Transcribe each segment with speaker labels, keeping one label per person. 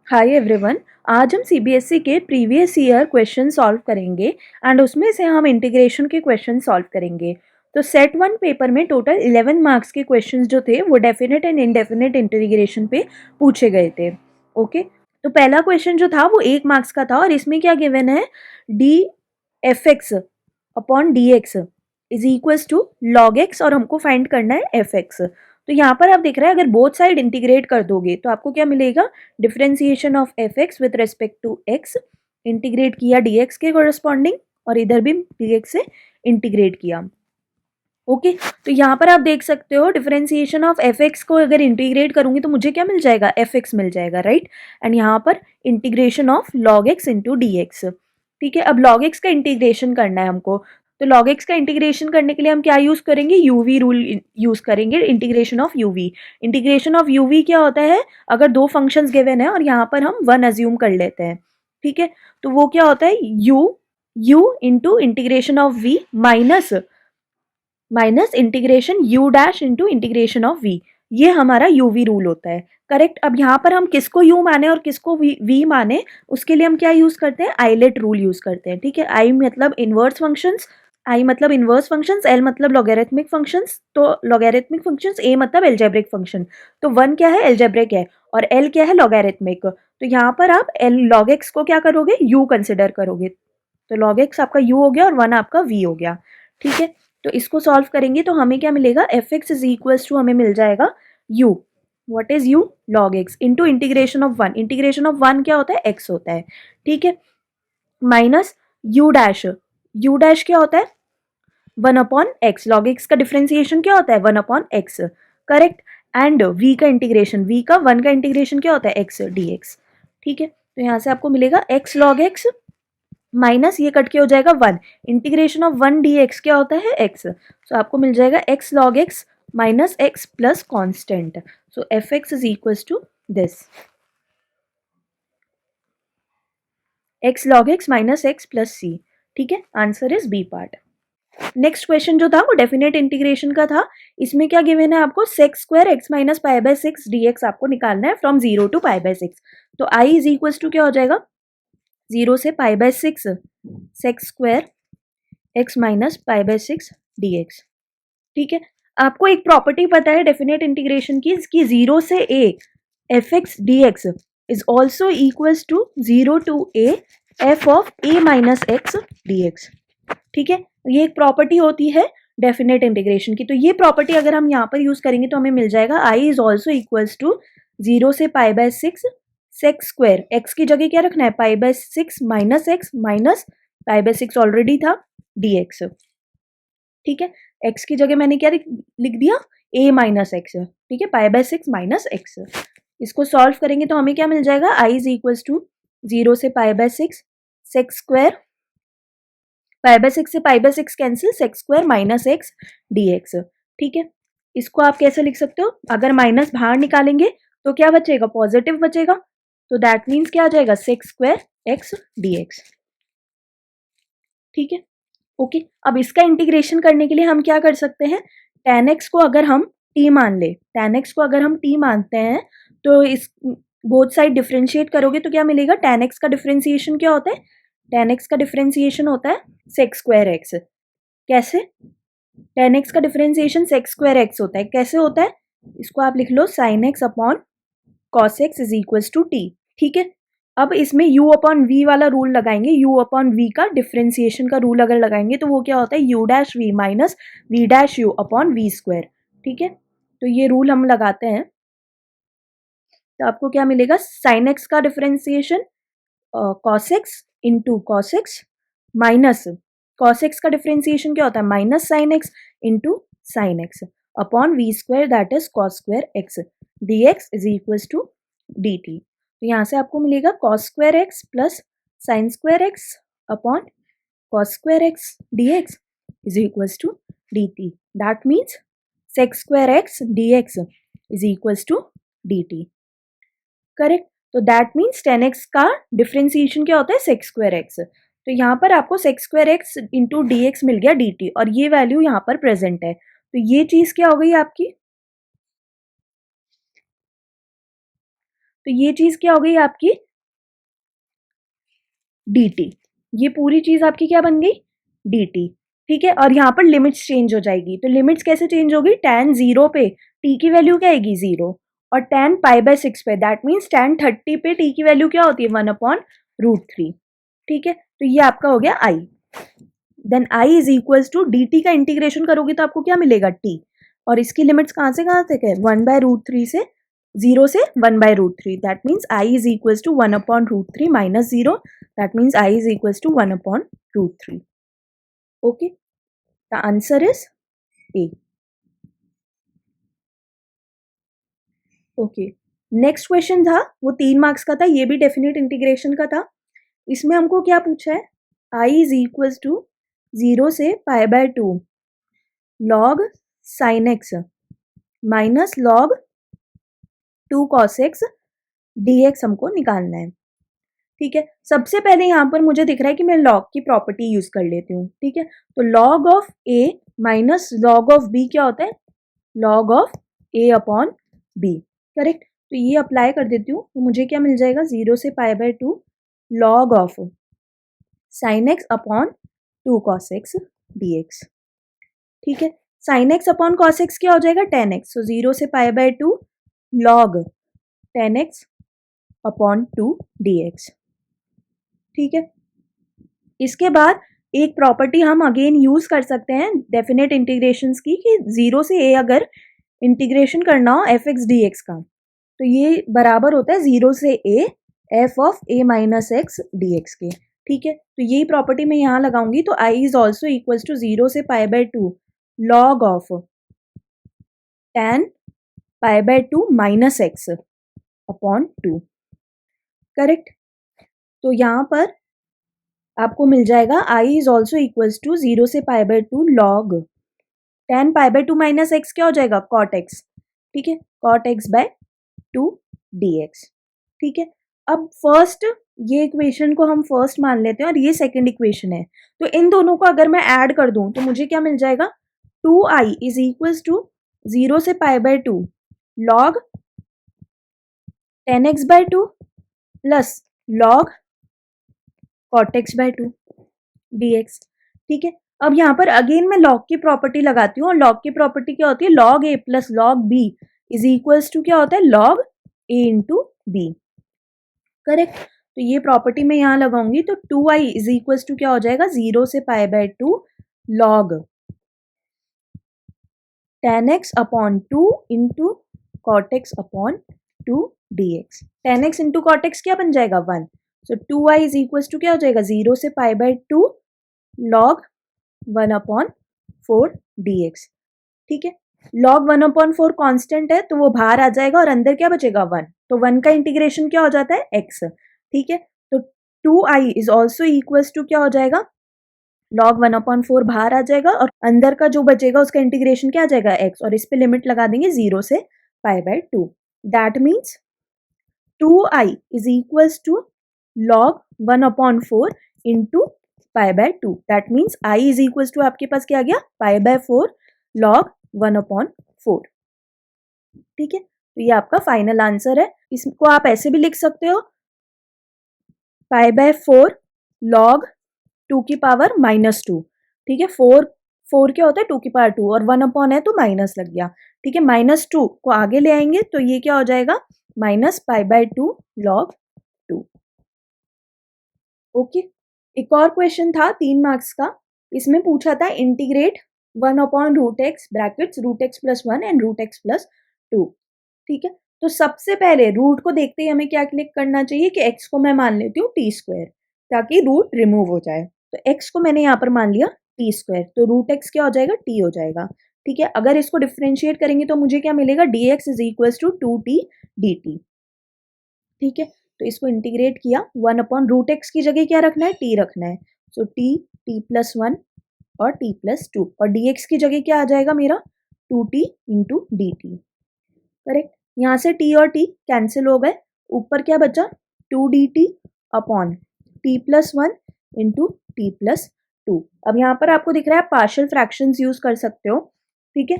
Speaker 1: Hi everyone. आज हम CBSE के प्रीवियस ईयर क्वेश्चन सॉल्व करेंगे एंड उसमें से हम इंटीग्रेशन के क्वेश्चन सॉल्व करेंगे। तो सेट वन पेपर में टोटल 11 मार्क्स के क्वेश्चंस जो थे वो डेफिनेट एंड इनडेफिनेट इंटीग्रेशन पे पूछे गए थे। ओके, तो पहला क्वेश्चन जो था वो 1 मार्क्स का था और इसमें क्या गिवन है, d f x upon d x is equals to log x और हमको फाइंड करना है एफ एक्स। तो यहाँ पर आप देख रहे हैं अगर बोथ साइड इंटीग्रेट कर दोगे तो आपको क्या मिलेगा, differentiation of f x with respect to x, integrate किया डी एक्स के कोरस्पॉन्डिंग और इधर भी डी एक्स से इंटीग्रेट किया। ओके, तो यहाँ पर आप देख सकते हो डिफरेंशिएशन ऑफ एफ एक्स को अगर इंटीग्रेट करूंगी तो मुझे क्या मिल जाएगा, एफ एक्स मिल जाएगा, राइट। एंड यहाँ पर integration of log x into d x. ठीक है, अब लॉग एक्स का इंटीग्रेशन करना है हमको, तो लॉग एक्स का इंटीग्रेशन करने के लिए हम क्या यूज करेंगे, यूवी रूल यूज करेंगे, integration of UV. Integration of UV क्या होता है, अगर दो फंक्शंस गिवन है और यहाँ पर हम वन अज्यूम कर लेते हैं, ठीक है, तो वो क्या होता है, u into integration of v minus integration u dash into integration of v. ये हमारा यूवी रूल होता है, करेक्ट। अब यहाँ पर हम किसको यू माने और किसको वी माने, उसके लिए हम क्या यूज करते हैं, आईलेट रूल यूज करते हैं। ठीक है, आई मतलब इनवर्स फंक्शंस, आई मतलब इनवर्स फंक्शंस, एल मतलब लॉगरिथमिक फंक्शंस, तो लॉगरिथमिक फंक्शंस, ए मतलब एल्जेब्रिक फंक्शन। तो वन क्या है, एल्जेब्रिक है, और एल क्या है, लॉगरिथमिक। तो यहाँ पर आप एल लॉग एक्स को क्या करोगे, यू कंसिडर करोगे, तो लॉग एक्स आपका यू हो गया और वन आपका वी हो गया। ठीक है, तो इसको सॉल्व करेंगे तो हमें क्या मिलेगा, f x is equals to हमें मिल जाएगा u, what is u, log x into integration of one, integration of one क्या होता है, एक्स होता है, ठीक है, माइनस यू डैश क्या होता है, one upon x, log x का डिफरेंशिएशन क्या होता है, one upon x, correct. And v का इंटीग्रेशन, वी का वन का इंटीग्रेशन क्या होता है, एक्स डी एक्स। ठीक है, तो यहाँ से आपको मिलेगा एक्स लॉग एक्स माइनस ये कट के हो जाएगा one, integration of one d x क्या होता है, एक्स, सो आपको मिल जाएगा x log x minus x plus constant. So f x is equals to this, x log x minus x plus c. ठीक है, answer is B part. Next question जो था वो डेफिनेट इंटीग्रेशन का था। इसमें क्या गिवन है आपको, sex square x minus pi by six d x आपको निकालना है from zero to pi by six. तो आई इज इक्वल्स टू क्या हो जाएगा, जीरो से pi by six sec x square x minus pi by six d x. ठीक है, आपको एक प्रॉपर्टी पता है डेफिनेट इंटीग्रेशन की, इसकी जीरो से a f x d x is also equals to zero to a f of a minus x d x. ठीक है, ये एक प्रॉपर्टी होती है डेफिनेट इंटीग्रेशन की। तो ये प्रॉपर्टी अगर हम यहाँ पर यूज करेंगे तो हमें मिल जाएगा I is also equals to zero से pi by six sec x square, x की जगह क्या रखना है, pi by six minus x minus pi by six already था डी एक्स। ठीक है, एक्स की जगह मैंने क्या लिख दिया, ए माइनस एक्स। ठीक है, pi by six minus x. इसको सॉल्व करेंगे तो हमें क्या मिल जाएगा, I is equals to zero से pi by six sec x square, pi by six से pi by six cancel, sec x square minus x d x. ठीक है, इसको आप कैसे लिख सकते हो, अगर माइनस बाहर निकालेंगे तो क्या बचेगा, पॉजिटिव बचेगा, तो दैट मीन्स क्या आ जाएगा, sex square x d x. ठीक है, ओके, अब इसका इंटीग्रेशन करने के लिए हम क्या कर सकते हैं, tan x को अगर हम t मान ले, tan x को अगर हम t मानते हैं तो इस बोथ साइड डिफरेंशिएट करोगे तो क्या मिलेगा, tan x का डिफरेंशिएशन क्या होता है, tan x का डिफरेंशिएशन होता है सेक्स स्क्वायर x। कैसे, tan x का डिफरेंशिएशन सेक्स स्क्वायर x होता है, कैसे होता है, इसको आप लिख लो sin x upon cos x is equals to t। ठीक है, अब इसमें u अपॉन v वाला रूल लगाएंगे, u अपॉन v का डिफरेंशिएशन का रूल अगर लगाएंगे तो वो क्या होता है, u dash v minus v dash u upon v square. ठीक है, तो ये रूल हम लगाते हैं तो आपको क्या मिलेगा, साइन x का differentiation cos x into cos x minus cos x का डिफरेंशिएशन क्या होता है, minus sine x into sine x upon v square that is cos square x dx is equals to dt। तो यहाँ से आपको मिलेगा cos square x plus sine square x upon cos square x dx is equals to dt, that means sec square x dx is equals to dt, correct. तो that means ten x का differentiation क्या होता है, sec square x. तो यहाँ पर आपको sex square x into d x मिल गया डी टी, और ये वैल्यू यहाँ पर प्रेजेंट है, तो ये चीज क्या हो गई आपकी, तो ये चीज क्या हो गई आपकी dt, ये पूरी चीज आपकी क्या बन गई dt। ठीक है, और यहाँ पर लिमिट्स चेंज हो जाएगी। तो लिमिट्स कैसे चेंज होगी, tan 0 पे t की वैल्यू क्या आएगी 0, और tan π/6 पे दैट मीन्स tan 30 पे t की वैल्यू क्या होती है 1/√3। ठीक है, तो ये आपका हो गया i। Then i is equals to dt का इंटीग्रेशन करोगे तो आपको क्या मिलेगा t, और इसकी लिमिट्स कहाँ से कहाँ तक है 1/√3 से 0 से 1/√3, that means i is equals to 1/√3 minus 0, that means i is equals to 1/√3। Okay, the answer is a. Okay, next question था वो 3 मार्क्स का था, ये भी डेफिनेट इंटीग्रेशन का था। इसमें हमको क्या पूछा है, i इज इक्वल्स टू 0 से π/2 log sin x minus log 2 cos x dx हमको निकालना है। ठीक है, सबसे पहले यहाँ पर मुझे दिख रहा है कि मैं log की प्रॉपर्टी यूज कर लेती हूँ। ठीक है, तो log of a minus log of b क्या होता है, log of a upon b। Correct, तो ये अप्लाई कर देती हूँ, तो मुझे क्या मिल जाएगा 0 से π/2 log of sin x upon 2 cos x dx। ठीक है, sin x upon cos x क्या हो जाएगा tan x, सो 0 से π/2 log tan x upon 2 dx। ठीक है, इसके बाद एक प्रॉपर्टी हम अगेन यूज कर सकते हैं डेफिनेट इंटीग्रेशंस की, कि 0 से a अगर इंटीग्रेशन करना हो एफ एक्स डी एक्स का, तो ये बराबर होता है 0 से a F of a minus x d x के। ठीक है, तो यही प्रॉपर्टी मैं यहाँ लगाऊंगी, तो i is also equals to 0 से π/2 log of tan π/2 minus x upon 2। Correct, तो यहाँ पर आपको मिल जाएगा i is also equals to 0 से π/2 log tan π/2 माइनस एक्स क्या हो जाएगा cot x। ठीक है, cot x/2 dx। ठीक है, अब फर्स्ट ये इक्वेशन को हम फर्स्ट मान लेते हैं और ये सेकंड इक्वेशन है, तो इन दोनों को अगर मैं ऐड कर दूं तो मुझे क्या मिल जाएगा 2i इज इक्वल्स टू 0 से π/2 log tan x/2 plus log cot x/2 dx। ठीक है, अब यहाँ पर अगेन मैं log की प्रॉपर्टी लगाती हूँ, और log की प्रॉपर्टी क्या होती है log a plus log b is equals to क्या होता है log a into b। Correct, तो ये प्रॉपर्टी मैं यहाँ लगाऊंगी, तो 2i इज इक्वल्स टू क्या हो जाएगा 0 से π/2 log tan x upon 2 into cot x upon 2 dx। tan x into cot x क्या बन जाएगा 1, सो 2i इज इक्वल्स टू क्या हो जाएगा 0 से π/2 log 1/4 dx। ठीक है, log 1/4 कांस्टेंट है तो वो बाहर आ जाएगा और अंदर क्या बचेगा 1, तो 1 का इंटीग्रेशन क्या हो जाता है x। ठीक है, तो 2i is also equals to क्या हो जाएगा log 1/4 बाहर आ जाएगा और अंदर का जो बचेगा उसका इंटीग्रेशन क्या आ जाएगा x, और इस पे लिमिट लगा देंगे 0 से π/2, that means 2i is equals to log 1/4 into π/2, that means i is equals to आपके पास क्या आ गया π/4 log 1/4। ठीक है, तो ये आपका फाइनल आंसर है। इसको आप ऐसे भी लिख सकते हो π/4 log 2 की पावर -2। ठीक है, 4 क्या होता है 2 की पावर 2 और 1 अपॉन है तो माइनस लग गया। ठीक है, -2 को आगे ले आएंगे तो ये क्या हो जाएगा -π/2 log 2। ओके, एक और क्वेश्चन था 3 मार्क्स का, इसमें पूछा था integrate 1/√x brackets √x + 1 and √x + 2। ठीक है, तो सबसे पहले रूट को देखते ही हमें क्या क्लिक करना चाहिए कि x को मैं मान लेती हूँ t² ताकि रूट रिमूव हो जाए। तो x को मैंने यहाँ पर मान लिया t², तो √x क्या हो जाएगा t हो जाएगा। ठीक है, अगर इसको डिफ्रेंशिएट करेंगे तो मुझे क्या मिलेगा dx is equals to 2t dt। ठीक है, तो इसको इंटीग्रेट किया 1/√x की जगह क्या रखना है t रखना है, सो t+1 और t+2 और dx की जगह क्या आ जाएगा मेरा 2t इंटू dt। करेक्ट, यहाँ से t और t कैंसिल हो गए, ऊपर क्या बचा 2dt upon t+1 into t+2। अब यहाँ पर आपको दिख रहा है पार्शियल फ्रैक्शंस यूज कर सकते हो। ठीक है,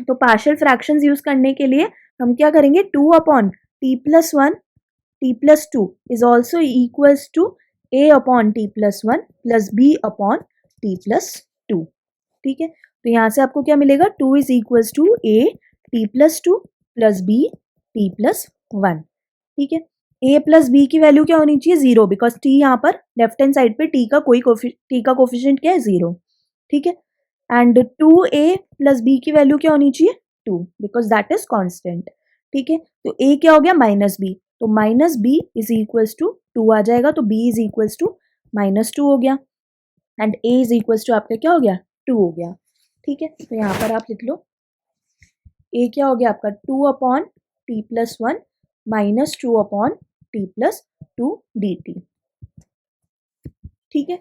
Speaker 1: तो पार्शियल फ्रैक्शंस यूज करने के लिए हम क्या करेंगे 2 upon t+1 t+2 is also equals to a upon t+1 plus b upon t+2. ठीक है, तो यहाँ से आपको क्या मिलेगा, 2 is equals to a t+2 plus b t+1. ठीक है, a प्लस बी की वैल्यू क्या होनी चाहिए, 0, बिकॉज t यहाँ पर लेफ्ट हैंड साइड पे t का कोफिशिएंट क्या है, 0. ठीक है, एंड 2a प्लस b की वैल्यू क्या होनी चाहिए, 2, बिकॉज दैट इज कांस्टेंट. ठीक है, तो a क्या हो गया, माइनस b, तो minus b is equals to 2 आ जाएगा, तो b इज इक्वल्स टू -2 हो गया, and a is equals to आपका क्या हो गया, 2 हो गया. ठीक है, तो यहाँ पर आप लिख लो a क्या हो गया आपका 2 upon t+1 -2 upon t+2 dt. ठीक है,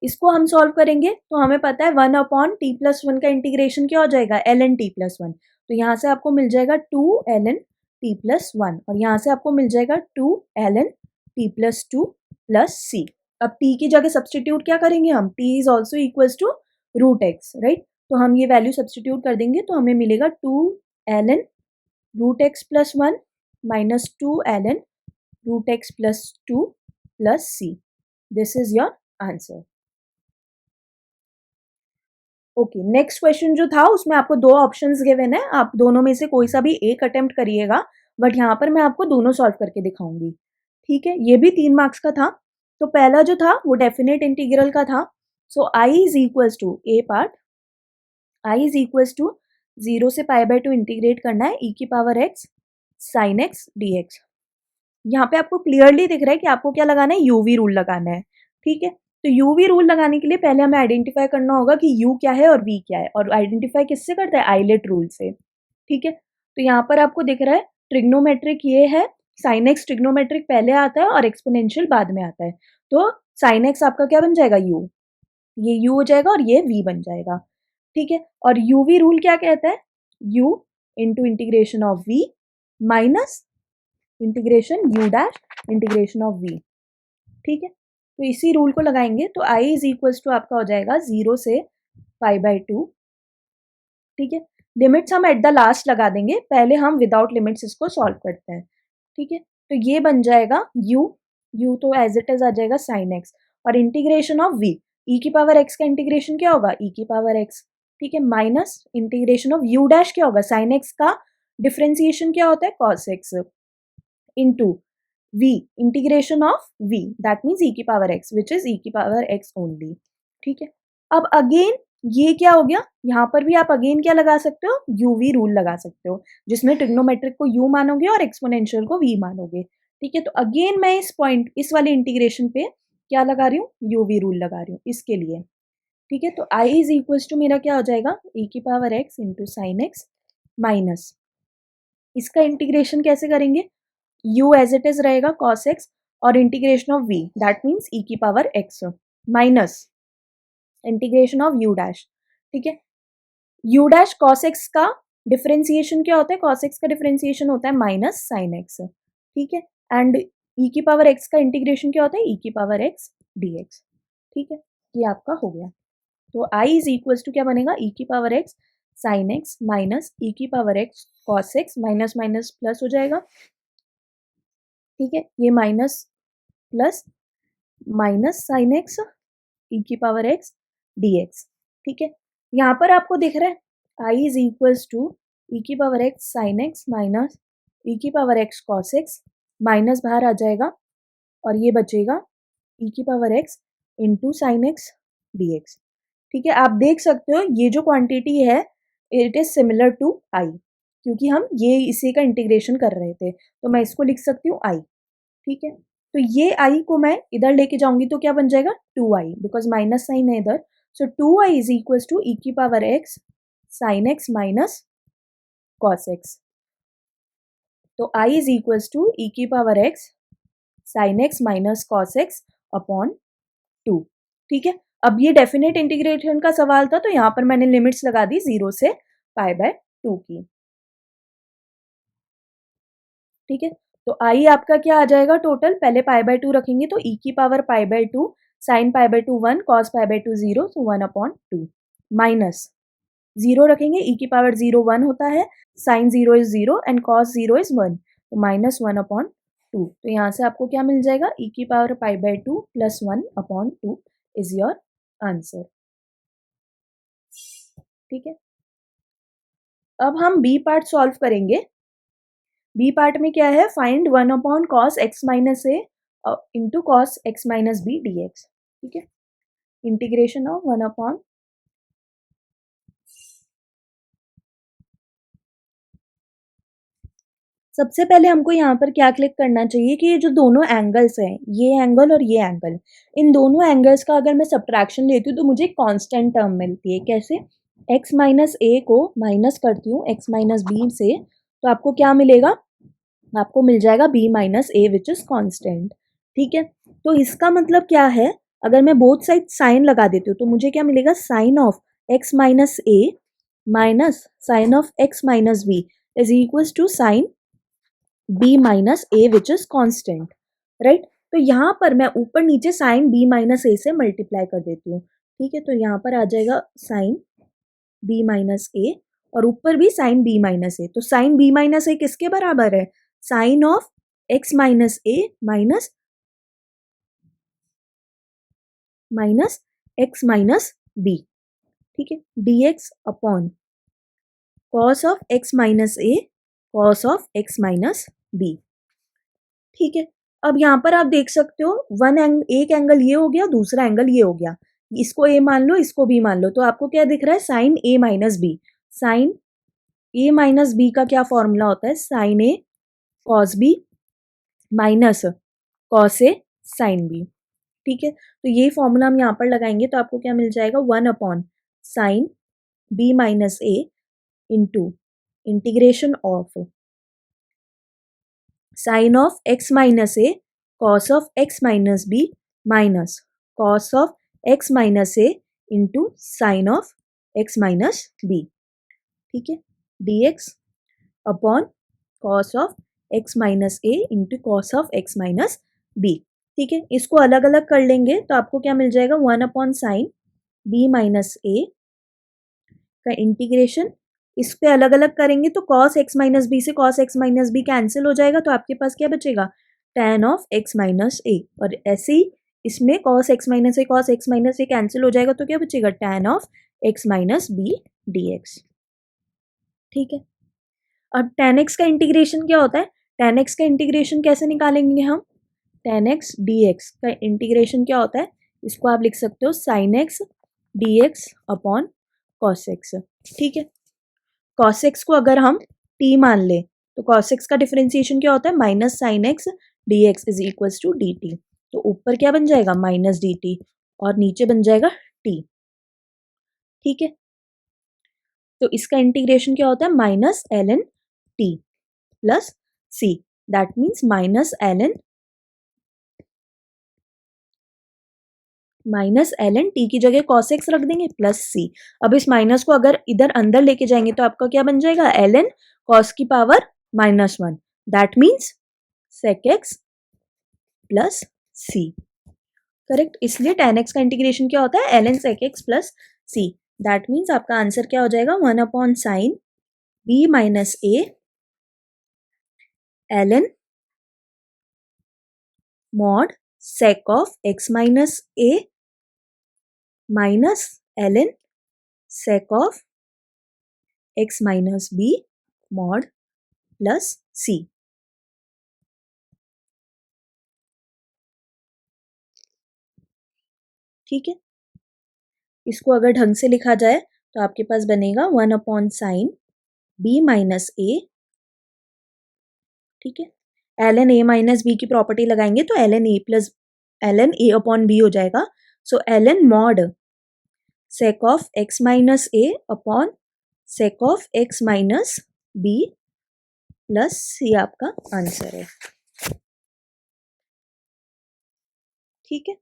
Speaker 1: इसको हम सॉल्व करेंगे तो हमें पता है 1 अपॉन t+1 का इंटीग्रेशन क्या हो जाएगा, ln t+1. तो यहाँ से आपको मिल जाएगा 2 ln t+1 और यहाँ से आपको मिल जाएगा 2 ln t+2 प्लस c. अब t की जगह सब्सटीट्यूट क्या करेंगे हम, t is also equals to √x, right. तो हम ये वैल्यू सब्सटीट्यूट कर देंगे तो हमें मिलेगा 2 ln √x plus 1 -2 ln √x plus 2 plus c. This is your answer. Okay, next question जो था उसमें आपको दो ऑप्शंस गिवन है, आप दोनों में से कोई सा भी एक अटेम्प्ट करिएगा, बट यहाँ पर मैं आपको दोनों सॉल्व करके दिखाऊंगी. ठीक है, ये भी 3 मार्क्स का था. तो पहला जो था वो डेफिनेट इंटीग्रल का था. So i is equals to a part, i is equals to 0 से π/2 इंटीग्रेट करना है e की power x sin x dx. यहाँ पे आपको क्लियरली दिख रहा है कि आपको क्या लगाना है, यूवी रूल लगाना है. ठीक है, तो यूवी रूल लगाने के लिए पहले हमें आइडेंटिफाई करना होगा कि u क्या है और v क्या है, और आइडेंटिफाई किससे करते हैं, आइलेट रूल से. ठीक है, तो यहाँ पर आपको दिख रहा है ट्रिग्नोमेट्रिक ये है, साइन एक्स ट्रिग्नोमेट्रिक पहले आता है और एक्सपोनेंशियल बाद में आता है. तो साइन एक्स आपका क्या बन जाएगा, u, ये u हो जाएगा और ये v बन जाएगा. ठीक है, और यूवी रूल क्या कहता है, u into integration of v minus integration u dash integration of v. ठीक है, तो इसी रूल को लगाएंगे तो i इज इक्वल्स टू आपका हो जाएगा 0 से π/2. ठीक है, लिमिट्स हम एट द लास्ट लगा देंगे, पहले हम विदाउट लिमिट्स इसको सॉल्व करते हैं. ठीक है, तो ये बन जाएगा u तो एज इट इज आ जाएगा साइन एक्स, और इंटीग्रेशन ऑफ v, e की पावर x का इंटीग्रेशन क्या होगा, e की पावर x. ठीक है, minus integration of u dash क्या होगा, साइन x का डिफ्रेंसिएशन क्या होता है, cos x, into v integration of v, that means e की power x which is e की पावर x ओनली. ठीक है, अब अगेन ये क्या हो गया, यहाँ पर भी आप अगेन क्या लगा सकते हो, यूवी रूल लगा सकते हो, जिसमें ट्रिग्नोमेट्रिक को u मानोगे और एक्सपोनेंशियल को v मानोगे. ठीक है, तो अगेन मैं इस पॉइंट, इस वाले इंटीग्रेशन पे क्या लगा रही हूँ, यूवी रूल लगा रही हूँ इसके लिए. ठीक है, तो i इज इक्वल्स टू मेरा क्या हो जाएगा, e की power x into sine x minus, इसका इंटीग्रेशन कैसे करेंगे, u एज इट इज रहेगा cos x और integration of v, that means e की power x minus integration of u dash. ठीक है, u डैश cos x का डिफरेंशिएशन क्या होता है, cos x का डिफरेंशिएशन होता है माइनस साइन x. ठीक है, एंड e की पावर x का इंटीग्रेशन क्या होता है, e की पावर x dx. ठीक है, ये आपका हो गया. तो i इज इक्वल्स टू क्या बनेगा, e की power x sine x minus e की power x cos x, minus minus plus हो जाएगा. ठीक है, ये minus plus minus sine x e की पावर एक्स डी एक्स. ठीक है, यहाँ पर आपको दिख रहा है i is equals to e की power x sine x minus e की power x cos x, minus बाहर आ जाएगा और ये बचेगा ई की power x into sine x d x. ठीक है, आप देख सकते हो ये जो क्वांटिटी है it is similar to i, क्योंकि हम ये इसी का इंटीग्रेशन कर रहे थे, तो मैं इसको लिख सकती हूँ i. ठीक है, तो ये i को मैं इधर लेके जाऊंगी तो क्या बन जाएगा 2i, बिकॉज माइनस साइन है इधर. सो 2i is equals to e की power x sine x minus cos x. तो i is equals to e की power x sine x minus cos x upon 2. ठीक है, अब ये डेफिनेट इंटीग्रेशन का सवाल था तो यहाँ पर मैंने लिमिट्स लगा दी 0 से π/2 की. ठीक है, तो i आपका क्या आ जाएगा टोटल, पहले π/2 रखेंगे तो e की पावर π/2 साइन π/2 1 कॉस π/2 0, तो 1/2 माइनस 0 रखेंगे, e की पावर 0 1 होता है, sine 0 is 0 and cos 0 is 1, तो -1/2। तो यहाँ से आपको क्या मिल जाएगा, e⁻π/2 + 1/2 इज योर आंसर। ठीक है, अब हम बी पार्ट सॉल्व करेंगे। बी पार्ट में क्या है, find 1/cos x - a into cos x - b dx। ठीक है, इंटीग्रेशन ऑफ 1 सबसे पहले हमको यहाँ पर क्या क्लिक करना चाहिए कि ये जो दोनों एंगल्स हैं, ये एंगल और ये एंगल, इन दोनों एंगल्स का अगर मैं सब्ट्रैक्शन लेती हूँ तो मुझे कांस्टेंट टर्म मिलती है। कैसे, x - a को माइनस करती हूँ x - b से, तो आपको क्या मिलेगा, आपको मिल जाएगा b - a which is constant. ठीक है, तो इसका मतलब क्या है, अगर मैं बोथ साइड साइन लगा देती हूँ तो मुझे क्या मिलेगा, sine of x - a minus sine of x - b is equal to sine b minus a which is constant, right. तो यहाँ पर मैं ऊपर नीचे साइन b माइनस ए से मल्टीप्लाई कर देती हूँ। ठीक है, तो यहाँ पर आ जाएगा साइन b माइनस ए और ऊपर भी साइन b माइनस ए। तो साइन b माइनस ए किसके बराबर है, sine of x minus a minus x minus b. ठीक है, dx upon cos of x minus a cos of x minus b. ठीक है, अब यहाँ पर आप देख सकते हो एक एंगल ये हो गया, दूसरा एंगल ये हो गया, इसको ए मान लो, इसको बी मान लो, तो आपको क्या दिख रहा है, साइन ए माइनस बी। साइन ए माइनस बी का क्या फॉर्मूला होता है, sign A cos B minus cos A sine B. ठीक है, तो ये फॉर्मूला हम यहाँ पर लगाएंगे तो आपको क्या मिल जाएगा, 1/साइन b minus a into integration of sine of x minus a cos of x minus b minus cos of x minus a into sine of x minus b. ठीक है, dx upon cos of x minus a into cos of x minus b. ठीक है, इसको अलग अलग कर लेंगे तो आपको क्या मिल जाएगा, 1/साइन b माइनस ए का इंटीग्रेशन, इस पे अलग अलग करेंगे तो cos x माइनस बी से cos x minus b cancel हो जाएगा, तो आपके पास क्या बचेगा, tan of x minus a. और ऐसे ही इसमें cos x minus a cos x minus a cancel हो जाएगा तो क्या बचेगा, tan of x minus b dx। ठीक है, अब tan x का इंटीग्रेशन क्या होता है, tan x का इंटीग्रेशन कैसे निकालेंगे हम, tan x dx का इंटीग्रेशन क्या होता है, इसको आप लिख सकते हो sin x dx upon cos x। ठीक है, cos x को अगर हम t मान ले तो cos x का डिफरेंशिएशन क्या होता है, minus sine x d x is equal to d t. तो ऊपर क्या बन जाएगा, माइनस डी टी और नीचे बन जाएगा t। ठीक है, तो इसका इंटीग्रेशन क्या होता है, minus l n t plus c, that means minus l n t की जगह cos x रख देंगे प्लस सी। अब इस माइनस को अगर इधर अंदर लेके जाएंगे तो आपका क्या बन जाएगा, एल एन कॉस की power -1, that means sec x plus c. Correct, इसलिए tan x का इंटीग्रेशन क्या होता है, l n sec x plus c. That means आपका आंसर क्या हो जाएगा, 1/साइन b minus a l n mod sec ऑफ x minus a minus l n sec ऑफ x minus b mod plus c. ठीक है, इसको अगर ढंग से लिखा जाए तो आपके पास बनेगा 1/साइन b माइनस ए। ठीक है, l n a minus b की प्रॉपर्टी लगाएंगे तो l n a plus l n a upon b हो जाएगा। So l n mod sec of x minus a upon sec of x minus b plus c आपका आंसर है। ठीक है।